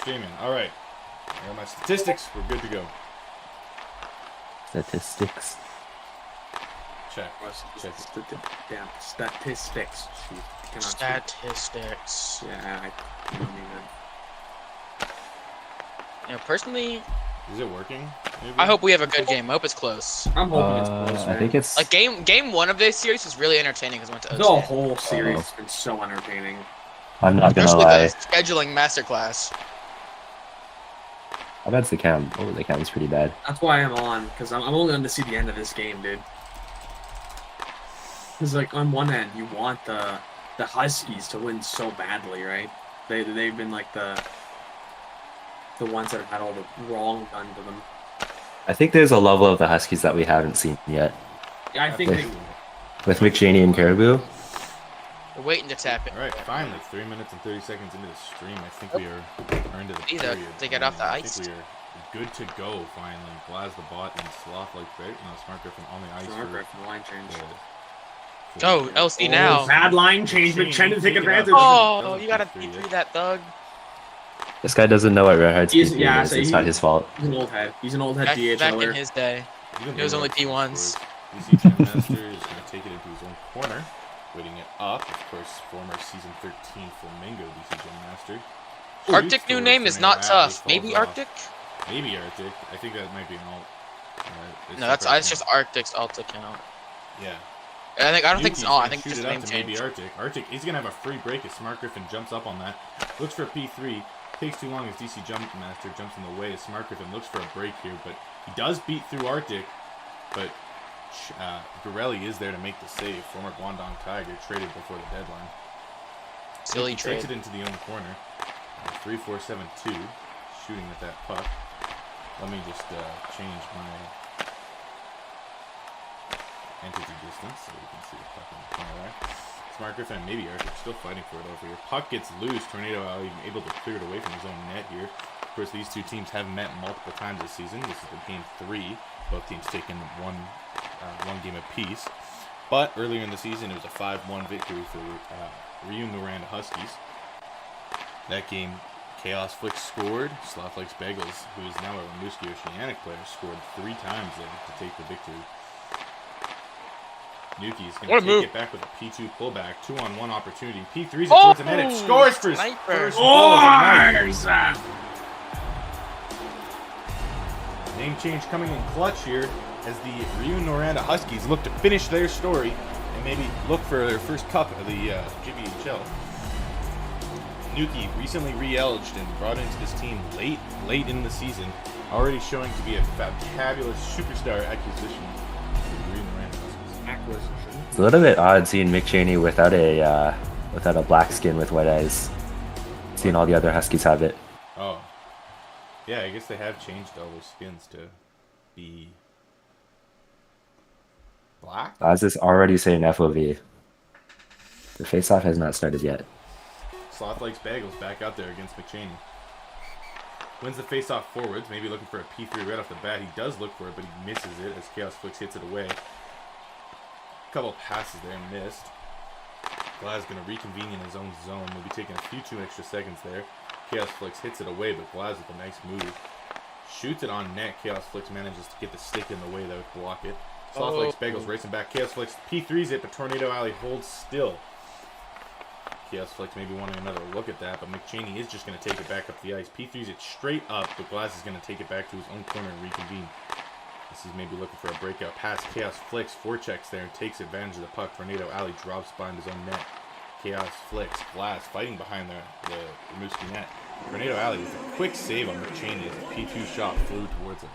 streaming. All right. I got my statistics. We're good to go. Statistics. Check. Damn, statistics. Statistics. Yeah, I don't even. Personally, Is it working? Maybe? I hope we have a good game. I hope it's close. I'm hoping it's close, man. I think it's Like game one of this series was really entertaining because went to The Oceanic. whole series has been so entertaining. I'm not gonna Especially lie. the scheduling masterclass. I bet the cam. Oh, the cam's pretty bad. That's why I'm on, because I'm only going to see the end of this game, dude. Because, like, on one end, you want the Huskies to win so badly, right? They've been, like, the ones that have had all the wrong done to them. I think there's a level of the Huskies that we haven't seen yet. Yeah, I think they... With McChaney and Caribou. We're waiting to tap it. All right, finally, 3 minutes and 30 seconds into the stream. I think we are into the Either period. they get off the ice. I think we are good to go, finally. Blaz the bot and Sloth like right. No, Smart Griffin on the ice. Smart Griffin, the line change. Oh, LC now. Bad line change, but trying to take advantage. Oh, you gotta beat through that, Thug. This guy doesn't know what Red Heart's He's- PP yeah, is. so It's he- not his fault. He's an old head. He's an old head Back DHLer. in his day. It was only P1s. DC Jam Master is going to take it into his own corner. Waiting it up, of course, former season 13 Flamingo DC Jam Master. Arctic new name is not tough. Maybe Arctic? Maybe Arctic. I think that might be an alt. No, it's just Arctic's alt account. Yeah. I don't think it's Yuki's all. I gonna think it's shoot just it the up name to change. maybe Arctic. Arctic, he's going to have a free break as Smart Griffin jumps up on that. Looks for a P3. Takes too long as DC Jump Master jumps in the way as Smart Griffin looks for a break here, but he does beat through Arctic. But Gorelli is there to make the save. Former Guangdong Tiger traded before the deadline. Silly He trade. takes it into the own corner. 3-4-7-2. Shooting at that puck. Let me just change my entity distance so we can see the puck in the corner there. Smart Griffin and maybe Arctic still fighting for it over here. Puck gets loose. Tornado Alley able to clear it away from his own net here. Of course, these two teams have met multiple times this season. This is the game 3. Both teams taking one game apiece. But earlier in the season, it was a 5-1 victory for Rouyn-Noranda Huskies. That game, Chaos Flick scored. Sloth Lakes Bagels, who is now a Rimouski Oceanic player, scored 3 times there to take the victory. Nuki is going to take it back with a P2 pullback. 2-on-1 opportunity. P3's it towards the net. It scores for his first goal of the night. Name change coming in clutch here as the Rouyn-Noranda Huskies look to finish their story and maybe look for their first cup of the JBHL. Nuki recently re-elged and brought into this team late in the season, already showing to be a fabulous superstar acquisition for the Rouyn-Noranda Huskies. It's a little bit odd seeing McChaney without a black skin with white eyes. Seeing all the other Huskies have it. Oh. Yeah, I guess they have changed all their skins to be black. As is already saying FOV. The face-off has not started yet. Sloth Lakes Bagels back out there against McChaney. Wins the face-off forwards, maybe looking for a P3 right off the bat. He does look for it, but he misses it as Chaos Flicks hits it away. A couple passes there, missed. Glaz going to reconvene in his own zone, maybe taking a few too extra seconds there. Chaos Flicks hits it away, but Glaz with a nice move. Shoots it on net. Chaos Flicks manages to get the stick in the way that would block it. Sloth Lakes Bagels racing back. Chaos Flicks P3's it, but Tornado Alley holds still. Chaos Flicks maybe wanting another look at that, but McChaney is just going to take it back up the ice. P3's it straight up, but Glaz is going to take it back to his own corner and reconvene. This is maybe looking for a breakout pass. Chaos Flicks forechecks there and takes advantage of the puck. Tornado Alley drops behind his own net. Chaos Flicks, Glaz fighting behind the Rimouski net. Tornado Alley with a quick save on McChaney as the P2 shot flew towards him.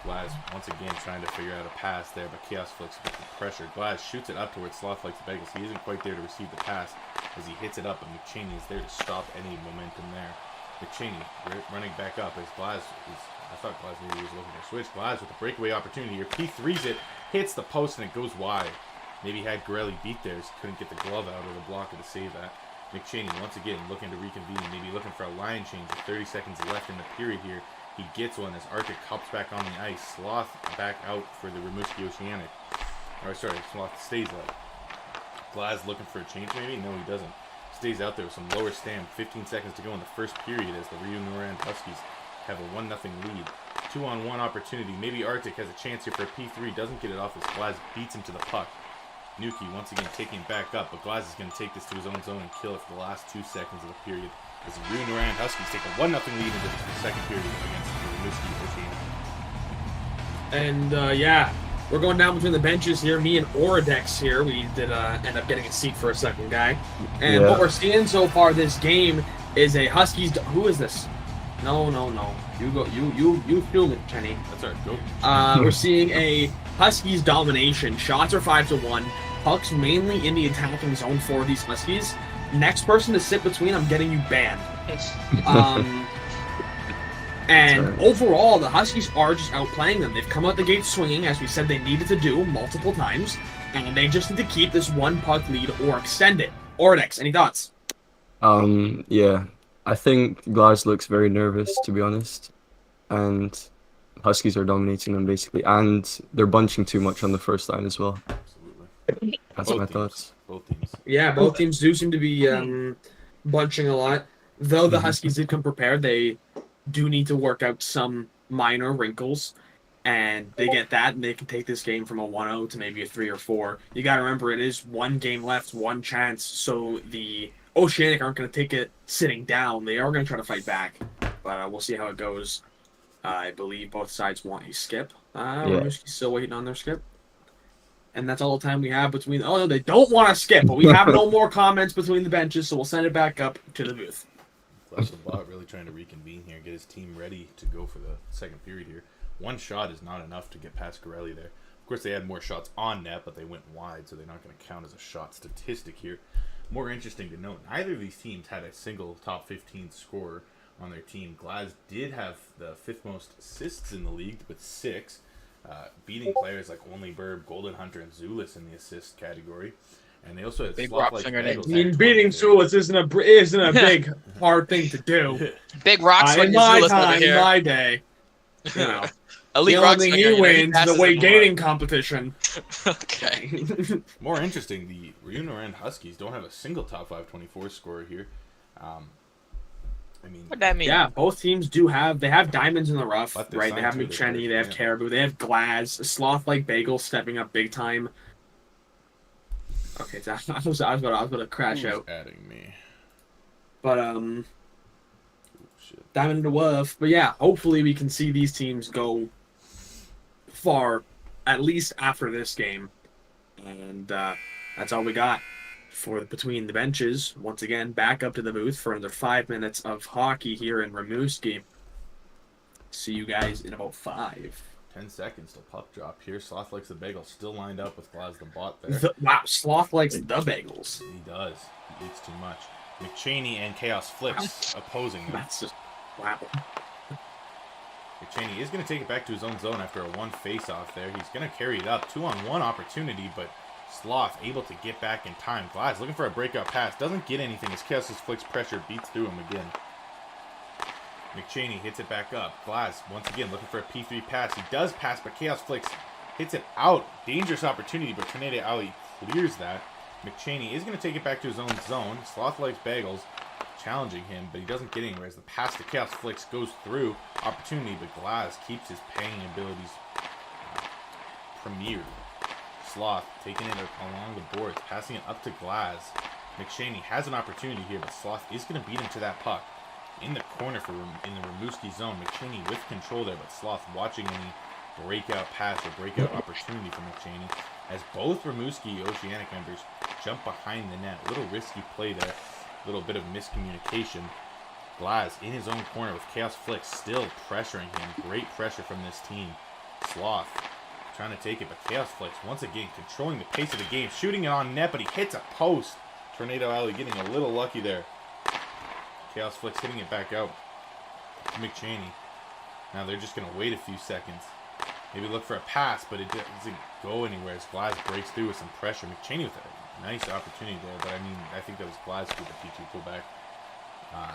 Glaz once again trying to figure out a pass there, but Chaos Flicks with the pressure. Glaz shoots it up towards Sloth Lakes Bagels. He isn't quite there to receive the pass as he hits it up, but McChaney is there to stop any momentum there. McChaney running back up as Glaz is... I thought Glaz maybe was looking for a switch. Glaz with a breakaway opportunity here. P3's it, hits the post, and it goes wide. Maybe had Gorelli beat there, so couldn't get the glove out or the blocker to save that. McChaney once again looking to reconvene, maybe looking for a line change with 30 seconds left in the period here. He gets one as Arctic hops back on the ice. Sloth back out for the Rimouski Oceanic. Sloth stays up. Glaz looking for a change maybe? No, he doesn't. stays out there with some lower stam. 15 seconds to go in the first period as the Rouyn-Noranda Huskies have a 1-0 lead. 2-on-1 opportunity. Maybe Arctic has a chance here for a P3. Doesn't get it off as Glaz beats him to the puck. Nuki once again taking it back up, but Glaz is going to take this to his own zone and kill it for the last 2 seconds of the period. As the Rouyn-Noranda Huskies take a 1-0 lead into the second period against the Rimouski Oceanic. And yeah, we're going down between the benches here. Me and Oradex here. We did end up getting a seat for a second guy. And what we're seeing so far this game is a Huskies. Who is this? No. You go. You film it, Kenny. That's our goat. We're seeing a Huskies domination. Shots are 5-1. Pucks mainly in the attacking zone for these Huskies. Next person to sit between, I'm getting you banned. And overall, the Huskies are just outplaying them. They've come out the gate swinging, as we said they needed to do multiple times, and they just need to keep this 1 puck lead or extend it. Ordex, any thoughts? Yeah. I think Glaz looks very nervous, to be honest, and Huskies are dominating them basically, and they're bunching too much on the first line as well. Absolutely. That's my thoughts. Both teams. Yeah, both teams do seem to be bunching a lot. Though the Huskies did come prepared, they do need to work out some minor wrinkles, and they get that, and they can take this game from a 1-0 to maybe a 3 or 4. You got to remember, it is 1 game left, 1 chance, so the Oceanic aren't going to take it sitting down. They are going to try to fight back, but we'll see how it goes. I believe both sides want a skip. Rimouski's still waiting on their skip. And that's all the time we have between... Oh, no, they don't want to skip, but we have no more comments between the benches, so we'll send it back up to the booth. Flash the bot really trying to reconvene here, get his team ready to go for the second period here. 1 shot is not enough to get past Gorelli there. Of course, they had more shots on net, but they went wide, so they're not going to count as a shot statistic here. More interesting to note, neither of these teams had a single top 15 scorer on their team. Glaz did have the 5th most assists in the league with 6, beating players like Only Burb, Golden Hunter, and Zulis in the assist category. And they also had Big Sloth rock like finger Bagels. I mean, beating Zulis isn't a big, hard thing to do. Big rocks In my time, in my day, you know. Elite The rocks only thing finger, he wins is the weight more. gating competition. Okay. More interesting, the Rouyn-Noranda Huskies don't have a single top 524 scorer here. I mean, What'd that mean? Yeah, both teams do have. They have diamonds in the rough, But they're right? They signed have to the McChenny, they have yeah. Caribou, they have Glaz, Sloth like Bagel stepping up big time. Okay, so I was about to crash who's out, adding me? but Oh, shit. diamond in the rough. But yeah, hopefully we can see these teams go far, at least after this game, and that's all we got for between the benches. Once again, back up to the booth for another 5 minutes of hockey here in Rimouski. See you guys in about 5. 10 seconds till puck drop here. Sloth likes the bagel, still lined up with Glaz the bot there. Wow, Sloth likes the bagels. He does. It's too much. McChaney and Chaos Flips opposing them. That's just wow. McChaney is going to take it back to his own zone after a 1 face-off there. He's going to carry it up. 2-on-1 opportunity, but Sloth able to get back in time. Glaz looking for a breakout pass. Doesn't get anything as Chaos' Flicks pressure beats through him again. McChaney hits it back up. Glaz, once again, looking for a P3 pass. He does pass, but Chaos Flicks hits it out. Dangerous opportunity, but Tornado Alley clears that. McChaney is going to take it back to his own zone. Sloth likes Bagels, challenging him, but he doesn't get anywhere as the pass to Chaos Flicks goes through. Opportunity, but Glaz keeps his paying abilities premiered. Sloth taking it along the boards, passing it up to Glaz. McChaney has an opportunity here, but Sloth is going to beat him to that puck. In the corner in the Rimouski zone, McChaney with control there, but Sloth watching any breakout pass or breakout opportunity from McChaney as both Rimouski Oceanic members jump behind the net. A little risky play there, a little bit of miscommunication. Glaz in his own corner with Chaos Flicks still pressuring him. Great pressure from this team. Sloth trying to take it, but Chaos Flicks once again controlling the pace of the game, shooting it on net, but he hits a post. Tornado Alley getting a little lucky there. Chaos Flicks hitting it back out to McChaney. Now they're just going to wait a few seconds. Maybe look for a pass, but it doesn't go anywhere as Glaz breaks through with some pressure. McChaney with a nice opportunity there, but I mean, I think that was Glaz with the P2 pullback.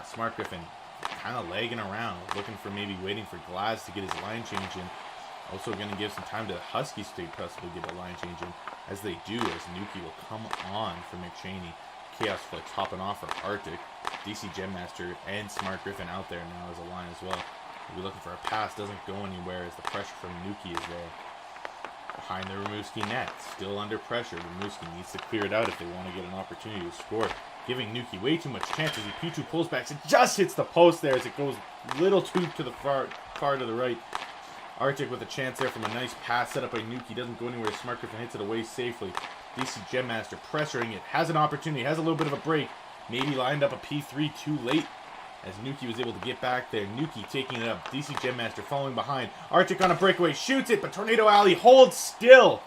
Smart Griffin kind of lagging around, looking for maybe waiting for Glaz to get his line change in. Also going to give some time to the Huskies to possibly get a line change in. As they do, as Nuki will come on for McChaney. Chaos Flicks hopping off from Arctic. DC Gemmaster and Smart Griffin out there now as a line as well. We'll be looking for a pass, doesn't go anywhere as the pressure from Nuki is there. Behind the Rimouski net, still under pressure. Rimouski needs to clear it out if they want to get an opportunity to score. Giving Nuki way too much chances. Pichu pulls back, it just hits the post there as it goes a little too to the far to the right. Arctic with a chance there from a nice pass set up by Nuki. Doesn't go anywhere. Smart Griffin hits it away safely. DC Gemmaster pressuring it. Has an opportunity. Has a little bit of a break. Maybe lined up a P3 too late as Nuki was able to get back there. Nuki taking it up. DC Gemmaster following behind. Arctic on a breakaway. Shoots it, but Tornado Alley holds still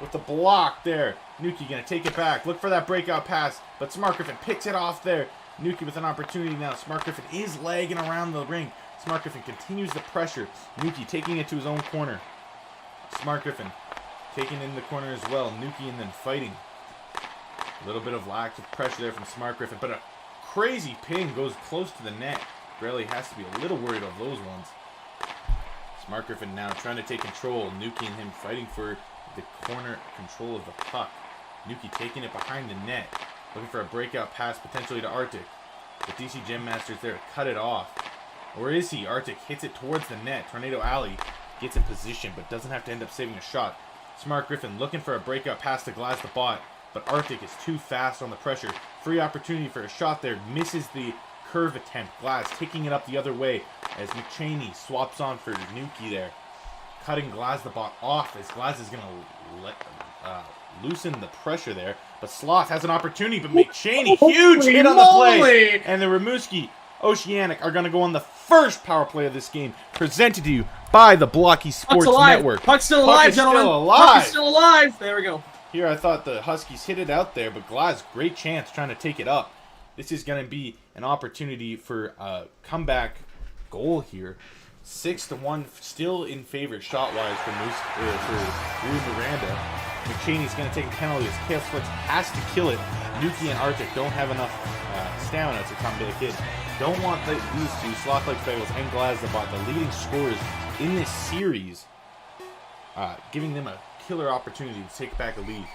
with the block there. Nuki going to take it back. Look for that breakout pass, but Smart Griffin picks it off there. Nuki with an opportunity now. Smart Griffin is lagging around the ring. Smart Griffin continues the pressure. Nuki taking it to his own corner. Smart Griffin taking in the corner as well. Nuki and then fighting. A little bit of lack of pressure there from Smart Griffin, but a crazy ping goes close to the net. Brelly has to be a little worried of those ones. Smart Griffin now trying to take control. Nuki and him fighting for the corner control of the puck. Nuki taking it behind the net. Looking for a breakout pass potentially to Arctic. But DC Gemmaster's there to cut it off. Or is he? Arctic hits it towards the net. Tornado Alley gets in position but doesn't have to end up saving a shot. Smart Griffin looking for a breakout pass to Glass the bot. But Arctic is too fast on the pressure. Free opportunity for a shot there. Misses the curve attempt. Glass taking it up the other way as McChaney swaps on for Nuki there. Cutting Glass the bot off as Glass is going to loosen the pressure there. But Sloth has an opportunity, but McChaney, huge hit on the play. And the Rimouski Oceanic are going to go on the first power play of this game. Presented to you by the Blocky Sports Network. Puck's still alive, gentlemen. Puck is still alive. There we go. Here I thought the Huskies hit it out there, but Glass, great chance trying to take it up. This is going to be an opportunity for a comeback goal here. 6-1, still in favor shot-wise for Rouyn-Noranda. McChaney's going to take a penalty as Chaos Flicks has to kill it. Nuki and Arctic don't have enough stamina to come back in. Don't want these two, Sloth Like Bagels and Glazabot, the leading scorers in this series, giving them a killer opportunity to take back a lead.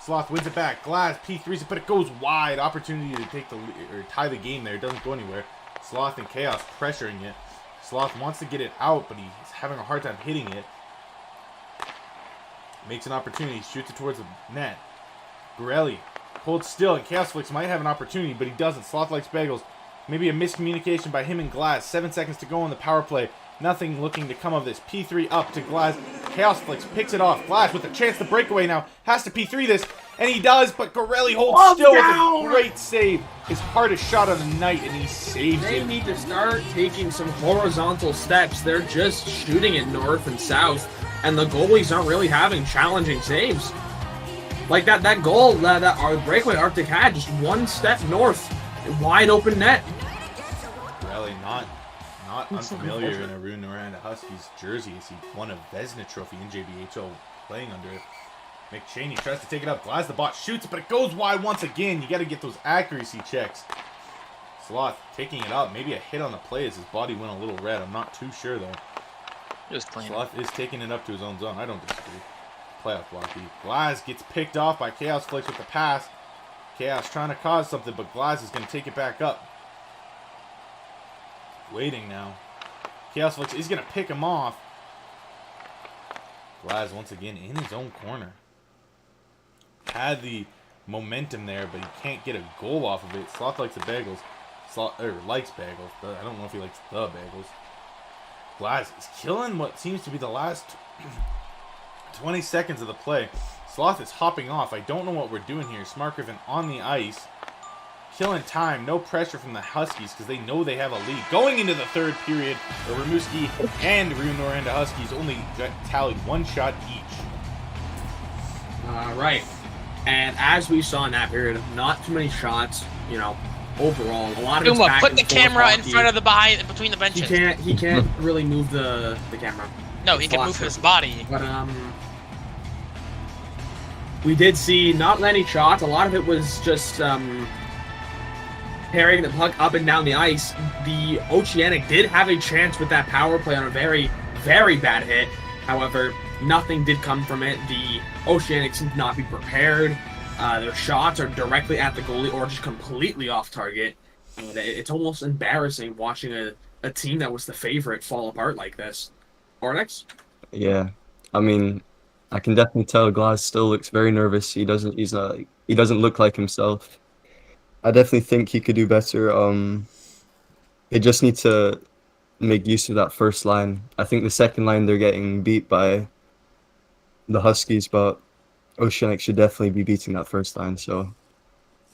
Sloth wins it back. Glass P3s it, but it goes wide. Opportunity to take the or tie the game there. It doesn't go anywhere. Sloth and Chaos pressuring it. Sloth wants to get it out, but he's having a hard time hitting it. Makes an opportunity. Shoots it towards the net. Borelli holds still, and Chaos Flicks might have an opportunity, but he doesn't. Sloth likes bagels. Maybe a miscommunication by him and Glass. 7 seconds to go on the power play. Nothing looking to come of this. P3 up to Glass. Chaos Flicks picks it off. Glass with a chance to break away now. Has to P3 this. And he does, but Gorelli holds still with a great save. His hardest shot of the night, and he saves it. They need to start taking some horizontal steps. They're just shooting it north and south, and the goalies aren't really having challenging saves. Like that goal that our breakaway Arctic had, just one step north. Wide open net. Gorelli not unfamiliar in a Rouyn-Noranda Huskies jersey as he won a Vezina trophy in JBHL playing under it. McChaney tries to take it up. Glass the bot shoots it, but it goes wide once again. You got to get those accuracy checks. Sloth taking it up. Maybe a hit on the play as his body went a little red. I'm not too sure, though. Just clean. Sloth is taking it up to his own zone. I don't disagree. Playoff blocky. Glass gets picked off by Chaos Flicks with the pass. Chaos trying to cause something, but Glass is going to take it back up. Waiting now. Chaos Flicks is going to pick him off. Glass once again in his own corner. Had the momentum there, but he can't get a goal off of it. Sloth likes the bagels. Likes bagels, but I don't know if he likes the bagels. Glass is killing what seems to be the last 20 seconds of the play. Sloth is hopping off. I don't know what we're doing here. Smart Griffin on the ice. Killing time. No pressure from the Huskies because they know they have a lead. Going into the third period, the Rimouski and Rouyn-Noranda Huskies only tallied one shot each. Right. And as we saw in that period, not too many shots, overall. A lot of it's back put the and forth camera in hockey. front of between the benches. He can't really move the camera. No, he can move his body. But we did see not many shots. A lot of it was just parrying the puck up and down the ice. The Oceanic did have a chance with that power play on a very, very bad hit. However, nothing did come from it. The Oceanic seemed to not be prepared. Their shots are directly at the goalie or just completely off target. And it's almost embarrassing watching a team that was the favorite fall apart like this. Ornex? Yeah, I mean, I can definitely tell Glass still looks very nervous. He doesn't look like himself. I definitely think he could do better. They just need to make use of that first line. I think the second line they're getting beat by the Huskies, but Oceanic should definitely be beating that first line. So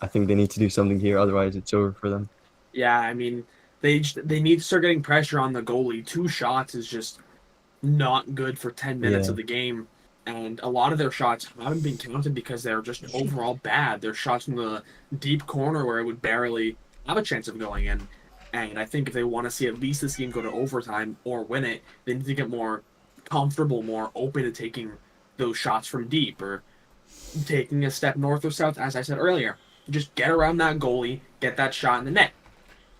I think they need to do something here, otherwise it's over for them. Yeah, I mean, they need to start getting pressure on the goalie. 2 shots is just not good for 10 minutes of the game. And a lot of their shots haven't been counted because they're just overall bad. They're shots from the deep corner where it would barely have a chance of going in. And I think if they want to see at least this game go to overtime or win it, they need to get more comfortable, more open to taking those shots from deep or taking a step north or south, as I said earlier. Just get around that goalie, get that shot in the net.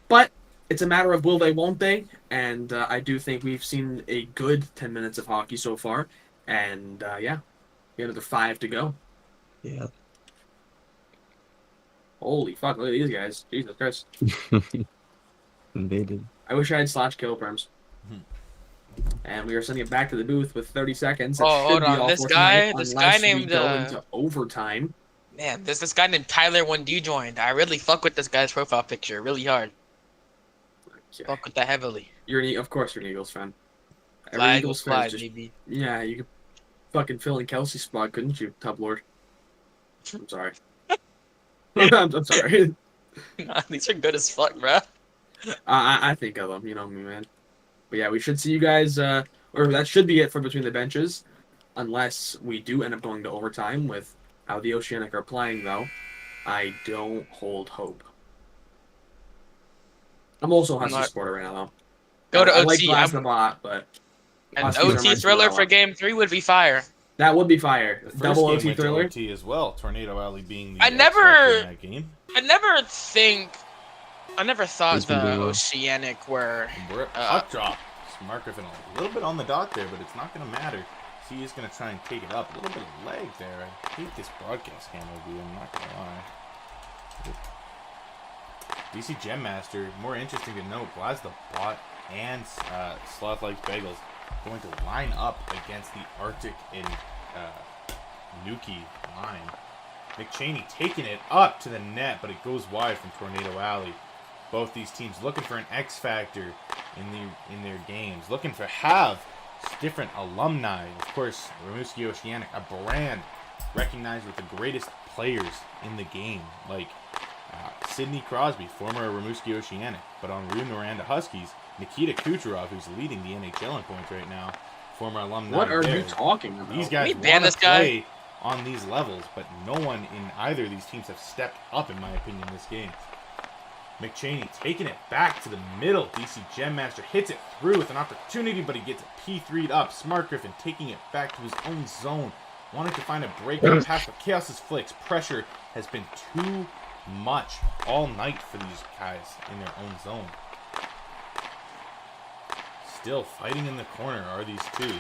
But it's a matter of will they, won't they? And I do think we've seen a good 10 minutes of hockey so far. And yeah, we have another 5 to go. Yeah. Holy fuck, look at these guys. Jesus Christ. Invaded. I wish I had slash kill perms. And we are sending it back to the booth with 30 seconds. Oh, hold on. This guy named go into overtime. Man, there's this guy named Tyler 1D joined. I really fuck with this guy's profile picture really hard. Okay. Fuck with that heavily. Of course you're an Eagles fan. Every Flag Eagles fan flag, is just, maybe. yeah, you could fucking fill in Kelsey's spot, couldn't you, Tub Lord? I'm sorry. I'm sorry. These are good as fuck, bruh. I think of them, you know me, man. But yeah, we should see you guys, or that should be it for Between the Benches, unless we do end up going to overtime with how the Oceanic are playing, though. I don't hold hope. I'm also a Husky supporter right now, though. Go to I OT. like Glass the bot, but An Huskies are OT my thriller Cinderella. for Game 3 would be fire. That would be fire. The first Double game OT went to thriller. OT as well. Tornado Alley being the I X never- factor in that game. I never thought He's been the doing well. Oceanic were. We're puck drop. Smart Griffin a little bit on the dot there, but it's not going to matter. He is going to try and take it up. A little bit of leg there. I hate this broadcast camera view. I'm not going to lie. DC Gem Master, more interesting to note, Glaz the Bot and Sloth Likes Bagels going to line up against the Arctic and Nuki line. McChaney taking it up to the net, but it goes wide from Tornado Alley. Both these teams looking for an X factor in their games, looking to have different alumni. Of course, Rimouski Oceanic, a brand recognized with the greatest players in the game, like Sidney Crosby, former Rimouski Oceanic, but on Rouyn-Noranda Huskies, Nikita Kucherov, who's leading the NHL in points right now, former alumni. What are there. you talking about? These guys Can we ban want this to guy? play on these levels, but no one in either of these teams have stepped up, in my opinion, this game. McChaney taking it back to the middle. DC Gem Master hits it through with an opportunity, but he gets it P3'd up. Smart Griffin taking it back to his own zone. Wanted to find a breakout pass, but Chaos's flicks. Pressure has been too much all night for these guys in their own zone. Still fighting in the corner are these two.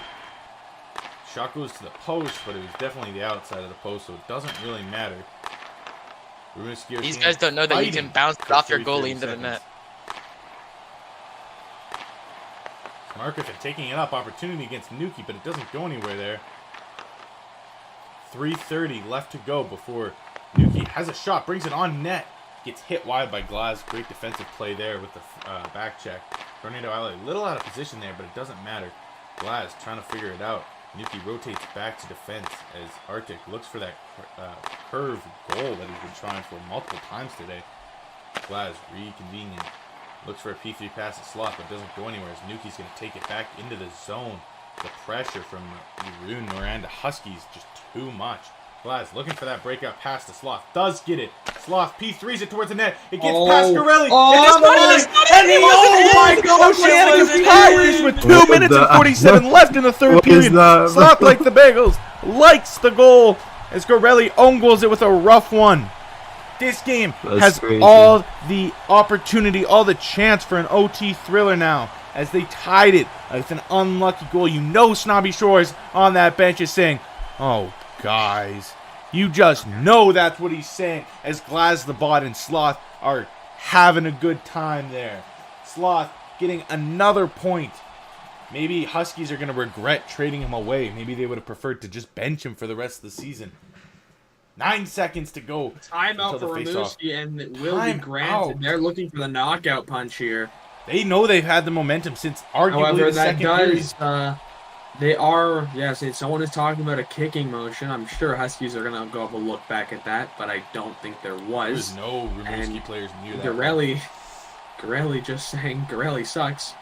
Shot goes to the post, but it was definitely the outside of the post, so it doesn't really matter. These guys don't know that you can bounce it off your goalie into the net. Smart Griffin taking it up. Opportunity against Nuki, but it doesn't go anywhere there. 3:30 left to go before Nuki has a shot. Brings it on net. Gets hit wide by Glaz. Great defensive play there with the back check. Tornado Alley a little out of position there, but it doesn't matter. Glaz trying to figure it out. Nuki rotates back to defense as Arctic looks for that curve goal that he's been trying for multiple times today. Glaz reconvening. Looks for a P3 pass at Sloth, but doesn't go anywhere as Nuki's going to take it back into the zone. The pressure from the Rouyn-Noranda Huskies just too much. Glaz looking for that breakout pass to Sloth. Does get it. Sloth P3s it towards the net. It gets past Gorelli. It's on the line. And oh my God, Oceanic is Irish with 2 minutes and 47 left in the third period. Sloth like the Bagels. Likes the goal as Gorelli own goals it with a rough one. This game has crazy. all the opportunity, all the chance for an OT thriller now as they tied it with an unlucky goal. You know Snobby Shores on that bench is saying, oh, guys, You just know that's what he's saying as Glazlebot and Sloth are having a good time there. Sloth getting another point. Maybe Huskies are going to regret trading him away. Maybe they would have preferred to just bench him for the rest of the season. 9 seconds to go. Timeout for Rimouski, and it will be granted. They're looking for the knockout punch here. They know they've had the momentum since arguably However, the that second does. period. They are. Yes, someone is talking about a kicking motion. I'm sure Huskies are gonna go have a look back at that, but I don't think there was. There's no Rimouski players near that. Garelli just saying Garelli sucks.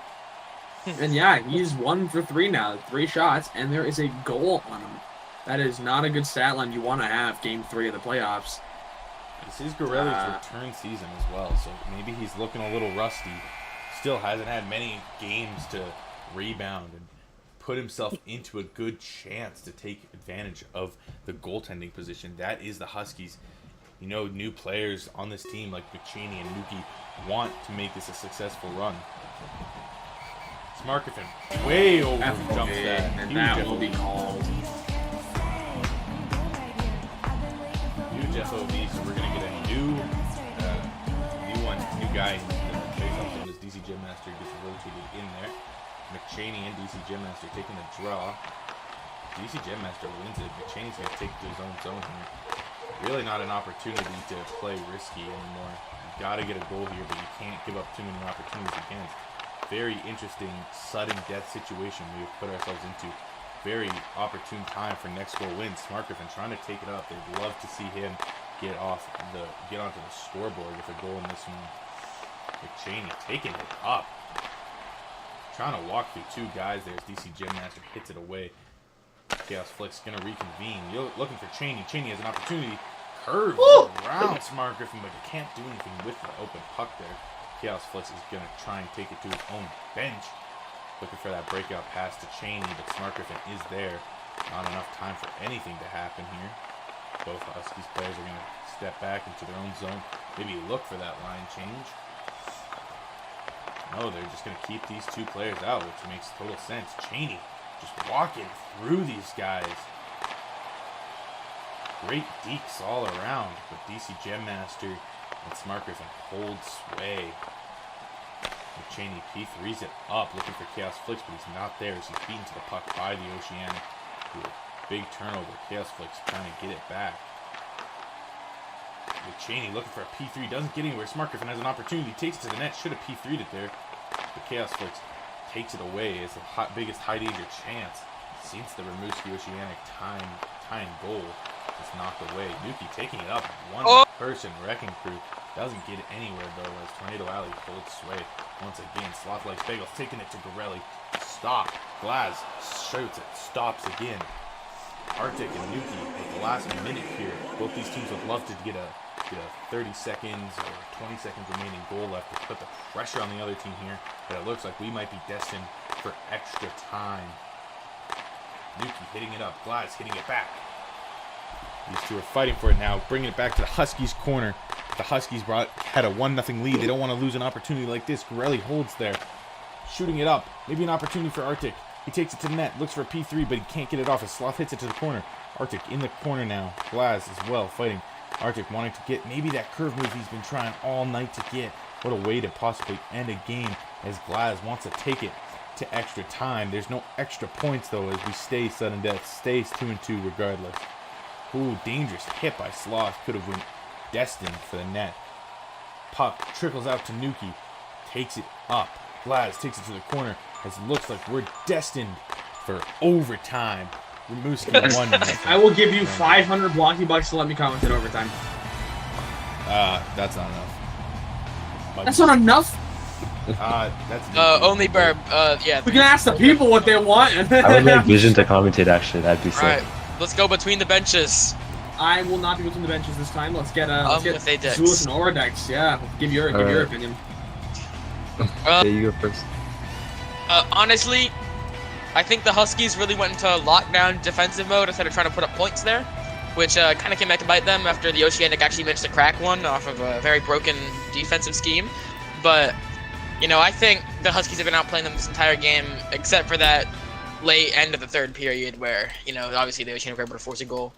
And yeah, he's 1 for 3 now, 3 shots, and there is a goal on him. That is not a good stat line you want to have Game 3 of the playoffs. This is Garelli's return season as well, so maybe he's looking a little rusty. Still hasn't had many games to rebound and put himself into a good chance to take advantage of the goaltending position. That is the Huskies. You know, new players on this team like McChaney and Nuki want to make this a successful run. Smarkifin way over jumps that. And that will be called. Huge FOV, so we're going to get a new guy. The DC Gym Master gets rotated in there. McChaney and DC Gym Master taking the draw. DC Gym Master wins it. McChaney's going to take it to his own zone here. Really not an opportunity to play risky anymore. You got to get a goal here, but you can't give up too many opportunities against. Very interesting sudden death situation we've put ourselves into. Very opportune time for next goal win. Smarkifin trying to take it up. They'd love to see him get onto the scoreboard with a goal in this one. McChaney taking it up. Trying to walk through 2 guys there as DC Gym Master hits it away. Chaos Flick's going to reconvene. You're looking for Chaney. Chaney has an opportunity. Curves around Smarkifin, but he can't do anything with the open puck there. Chaos Flicks is going to try and take it to his own bench. Looking for that breakout pass to Chaney, but Smarkifin is there. Not enough time for anything to happen here. Both Huskies players are going to step back into their own zone. Maybe look for that line change. No, they're just going to keep these 2 players out, which makes total sense. Chaney just walking through these guys. Great deeks all around, but DC Gem Master and Smarkifin hold sway. McChaney P3's it up, looking for Chaos Flicks, but he's not there as he's beaten to the puck by the Oceanic. Big turnover. Chaos Flicks trying to get it back. McChaney looking for a P3, doesn't get anywhere. Smarkifin has an opportunity, takes it to the net, should have P3'd it there. But Chaos Flicks takes it away as the biggest high danger chance since the Rimouski Oceanic tying goal is knocked away. Nuki taking it up, one person wrecking crew. Doesn't get it anywhere though as Tornado Alley holds sway once again. Sloth Likes Bagels taking it to Garelli. Stop. Glaz shoots it. Stops again. Arctic and Nuki at the last minute here. Both these teams would love to get a 30 seconds or 20 seconds remaining goal left to put the pressure on the other team here. But it looks like we might be destined for extra time. Nuki hitting it up. Glaz hitting it back. These 2 are fighting for it now, bringing it back to the Huskies' corner. The Huskies had a 1-0 lead. They don't want to lose an opportunity like this. Garelli holds there, shooting it up. Maybe an opportunity for Arctic. He takes it to the net, looks for a P3, but he can't get it off as Sloth hits it to the corner. Arctic in the corner now. Glaz as well fighting. Arctic wanting to get maybe that curve move he's been trying all night to get. What a way to possibly end a game as Glaz wants to take it to extra time. There's no extra points though as we stay sudden death. Stays 2-2 regardless. Ooh, dangerous hit by Sloth. Could have been destined for the net. Puck trickles out to Nuki. Takes it up. Glaz takes it to the corner as it looks like we're destined for overtime. Rimouski won. I will give you 500 blocky bucks to let me comment in overtime. That's not enough. That's not enough? That's only Burb. Yeah. We can ask the people what they want. I would like Vision to commentate, actually. That'd be sick. Alright, let's go between the benches. I will not be between the benches this time. Let's get with Adex. Zulus and Oradex. Yeah, give your opinion. Yeah, you go first. Honestly, I think the Huskies really went into lockdown defensive mode instead of trying to put up points there, which kind of came back to bite them after the Oceanic actually managed to crack one off of a very broken defensive scheme. But, you know, I think the Huskies have been outplaying them this entire game, except for that late end of the third period where, you know, obviously the Oceanic were able to force a goal.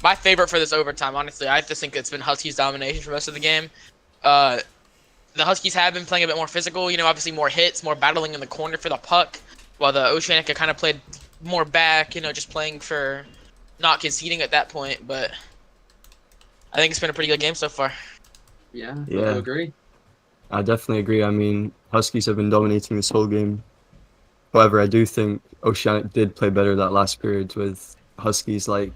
My favorite for this overtime, honestly, I just think it's been Huskies domination for most of the game. The Huskies have been playing a bit more physical, obviously more hits, more battling in the corner for the puck, while the Oceanic have kind of played more back, just playing for not conceding at that point, but I think it's been a pretty good game so far. Yeah, I Yeah. agree. I definitely agree. I mean, Huskies have been dominating this whole game. However, I do think Oceanic did play better that last period with Huskies. Like,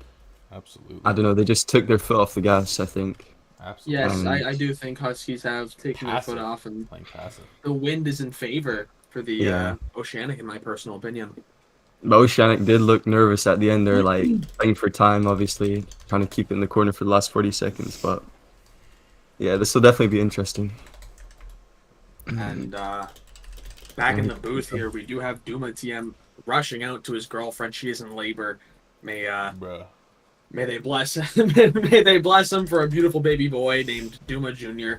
Absolutely. I don't know, they just took their foot off the gas, I think. Absolutely. Yes, Um, I do think Huskies have taken their foot Passive. off, and Playing passive. the wind is in favor for the Yeah. Oceanic, in my personal opinion. But Oceanic did look nervous at the end there, like, playing for time, obviously, trying to keep it in the corner for the last 40 seconds. But, yeah, this will definitely be interesting. And back in the booth here, we do have Duma TM rushing out to his girlfriend. She is in labor. May Bruh. they bless him. May they bless him for a beautiful baby boy named Duma Jr.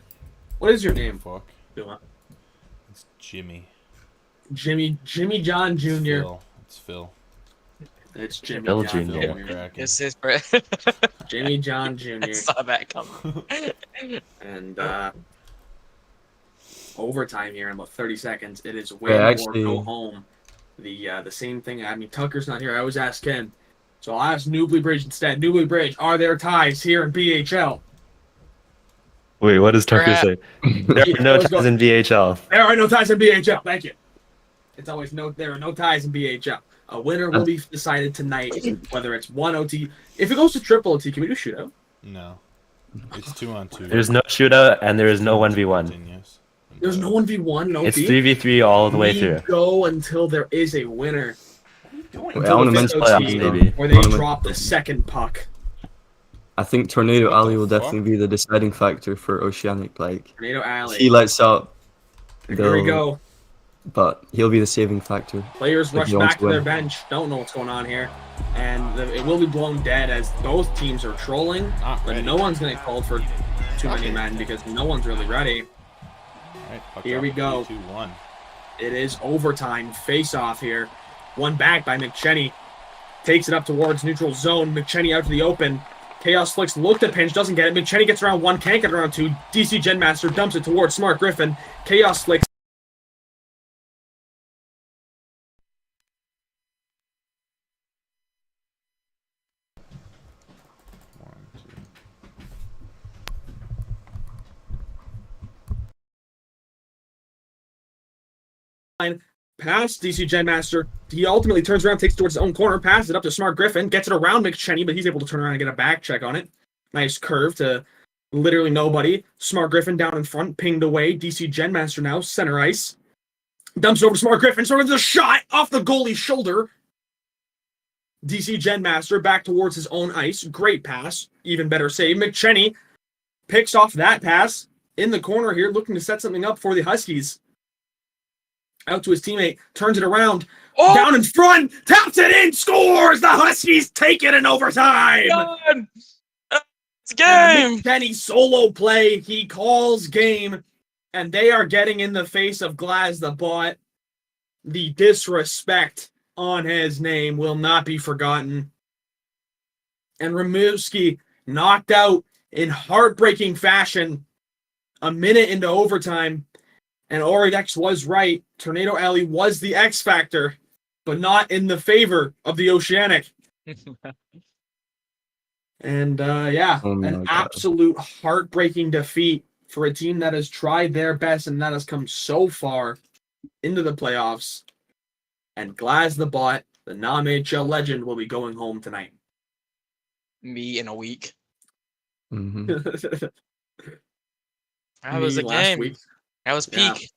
What is your name, Fuck. Duma? It's Jimmy. Jimmy John Jr. Phil. It's Phil. It's Jimmy Phil John Jr. Phil Jr. McCracken. This is Brett. Jimmy John Jr. I saw that coming. And overtime here in about 30 seconds. It is win Yeah, or actually- go home. The same thing. I mean, Tucker's not here. I always ask Ken. So I'll ask Newbury Bridge instead. Newbury Bridge, are there ties here in BHL? Wait, what does Tucker say? There are no Let's go. ties in VHL. There are no ties in BHL. Thank you. It's always there are no ties in BHL. A winner will be decided tonight, whether it's 1 OT. If it goes to triple OT, can we do shootout? No. It's 2-on-2. There's no shootout and there is no 1v1. Continues. There's no 1v1, no It's OT. 3v3 all the way We through. go until there is a winner. Wait, I want to mention playoffs, something, maybe. Where I they wanna mention drop the something. second puck. I think Tornado What the Alley will fuck? definitely be the deciding factor for Oceanic. Like, Tornado Alley. he lights out, Here we go. but he'll be the saving factor. Players If rush he wants back to to their win. bench. Don't know what's going on here. And it will be blown dead as both teams are trolling. Not But ready. no one's going to call for too many Okay. men because no one's really ready. Alright, puck Here drop, we go. 3-2-1. It is overtime face-off here. One back by McChenny. Takes it up towards neutral zone. McChenny out to the open. Chaos Flicks looked at pinch, doesn't get it. McChenny gets around one, can't get around two. DC Genmaster dumps it towards Smart Griffin. Chaos Flicks. One, two. Pass DC Genmaster. He ultimately turns around, takes it towards his own corner, passes it up to Smart Griffin, gets it around McChenny, but he's able to turn around and get a back check on it. Nice curve to literally nobody. Smart Griffin down in front, pinged away. DC Genmaster now, center ice. Dumps it over to Smart Griffin, sort of the shot off the goalie's shoulder. DC Genmaster back towards his own ice. Great pass. Even better save. McChenny picks off that pass in the corner here, looking to set something up for the Huskies. Out to his teammate, turns it around, Oh, down in front, taps it in, scores! The Huskies take it in overtime! God! It's And game! McKenny solo play, he calls game, and they are getting in the face of Glaz the bot. The disrespect on his name will not be forgotten. And Rimouski knocked out in heartbreaking fashion a minute into overtime. And Oridex was right. Tornado Alley was the X factor, but not in the favor of the Oceanic. And yeah, Oh my an God. absolute heartbreaking defeat for a team that has tried their best and that has come so far into the playoffs. And Glaz the bot, the non-HL legend, will be going home tonight. Me in a week. hmm That was Me a last game. week. That was Yeah. peak.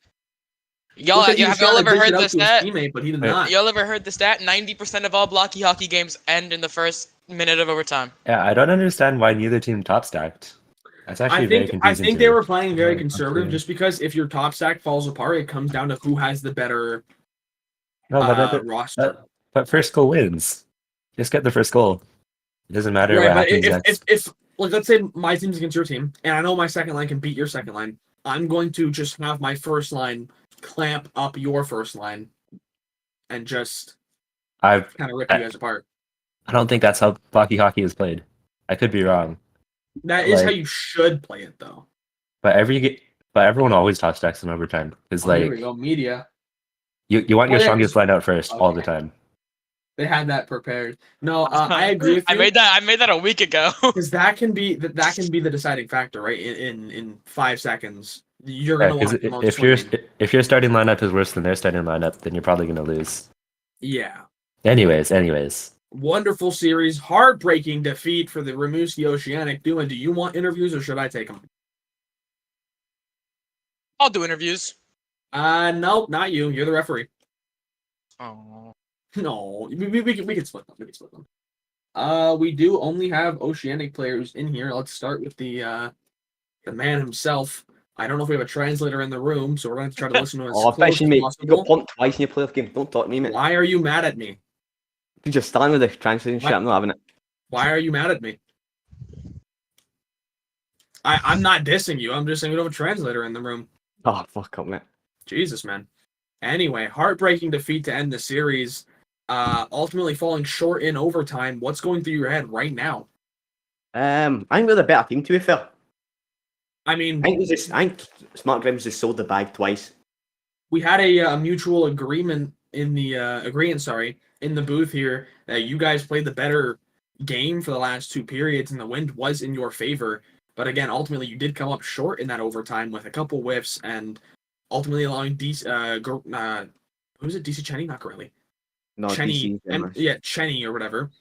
Y'all, Looked like he was have y'all trying to ever dish it heard out the to his stat? teammate, but he did Wait. not. Y'all ever heard the stat? 90% of all blocky hockey games end in the first minute of overtime. Yeah, I don't understand why neither team top stacked. That's actually very I confusing. think to they me. were playing very Yeah, conservative absolutely. just because if your top stack falls apart, it comes down to who has the better No, but roster. but first goal wins. Just get the first goal. It doesn't matter Right, what but happens next. if like let's say my team's against your team, and I know my second line can beat your second line, I'm going to just have my first line clamp up your first line and just I kind of rip you guys apart. don't think that's how blocky hockey is played. I could be wrong, That is how like- you should play it, though. but everyone always talks Ducks in overtime. It's Oh, here we like go, media. you want Oh, your yeah, strongest 'cause- line out first all the Okay. time. They had that prepared. No, I agree with you. I made that a week ago. Because that can be the deciding factor, right? In 5 seconds, you're Yeah, gonna 'cause want the most if winning. your starting lineup is worse than their starting lineup, then you're probably gonna lose. Yeah. Anyways, Wonderful series, heartbreaking defeat for the Rimouski Oceanic. Do you want interviews or should I take them? I'll do interviews. No, not you. You're the referee. Oh. No, we can split them. We can split them. We do only have Oceanic players in here. Let's start with the man himself. I don't know if we have a translator in the room, so we're going to try to listen to as Oh, close fishing, as mate. You possible. got pumped twice in your playoff game. Don't talk to me, mate. Why are you mad at me? You just stand with the translating shit. What? I'm not having it. Why are you mad at me? I'm not dissing you. I'm just saying we don't have a translator in the room. Oh, fuck up, mate. Jesus, man. Anyway, heartbreaking defeat to end the series. Ultimately falling short in overtime. What's going through your head right now? I think we're the better team, to be fair. I mean, I think Smart Dreams just sold the bag twice. we had a mutual agreement in the in the booth here that you guys played the better game for the last 2 periods, and the wind was in your favor. But again, ultimately, you did come up short in that overtime with a couple whiffs, and ultimately allowing who's it? DC Cheney, not Corelli. No, Cheney, DC, Cheney or whatever.